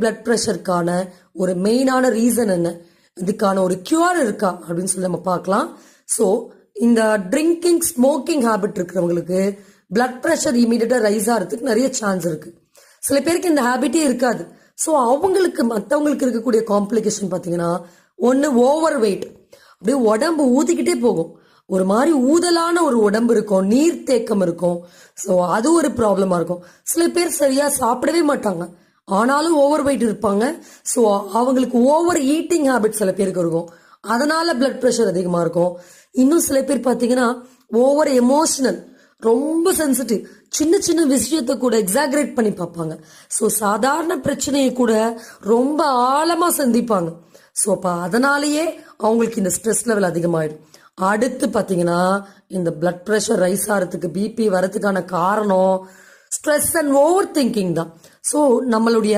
Blood ப்ரெஷருக்கான ஒரு மெயினான reason என்ன, இதுக்கான ஒரு கியூர் இருக்கா அப்படின்னு சொல்லி நம்ம பார்க்கலாம். ஸோ இந்த ட்ரிங்கிங் ஸ்மோக்கிங் ஹேபிட் இருக்கிறவங்களுக்கு பிளட் ப்ரெஷர் இமீடியட்டா ரைஸ் ஆகிறதுக்கு நிறைய சான்ஸ் இருக்கு. சில பேருக்கு இந்த ஹேபிட்டே இருக்காது. ஸோ அவங்களுக்கு மற்றவங்களுக்கு இருக்கக்கூடிய காம்ப்ளிகேஷன் பார்த்தீங்கன்னா, ஒன்று ஓவர் வெயிட், அப்படியே உடம்பு ஊதிக்கிட்டே போகும், ஒரு மாதிரி ஊதலான ஒரு உடம்பு இருக்கும், நீர் தேக்கம் இருக்கும். ஸோ அது ஒரு ப்ராப்ளமா இருக்கும். சில பேர் சரியா சாப்பிடவே மாட்டாங்க, ஆனாலும் ஓவர் வெயிட் இருப்பாங்க. ஸோ அவங்களுக்கு ஓவர் ஈட்டிங் ஹேபிட் சில பேருக்கு இருக்கும், அதனால பிளட் ப்ரெஷர் அதிகமா இருக்கும். இன்னும் சில பேர் பார்த்தீங்கன்னா ஓவர் எமோஷனல், ரொம்ப சென்சிட்டிவ், சின்ன சின்ன விஷயத்தை கூட எக்ஸாகரேட் பண்ணி பார்ப்பாங்க. ஸோ சாதாரண பிரச்சனையை கூட ரொம்ப ஆழமா சந்திப்பாங்க. ஸோ அப்போ அதனாலேயே அவங்களுக்கு இந்த ஸ்ட்ரெஸ் லெவல் அதிகமாயிடும். அடுத்து பார்த்தீங்கன்னா இந்த பிளட் ப்ரெஷர் ரைஸ் ஆகிறதுக்கு, பிபி வரதுக்கான காரணம் ஸ்ட்ரெஸ் அண்ட் ஓவர் திங்கிங் தான். ஸோ நம்மளுடைய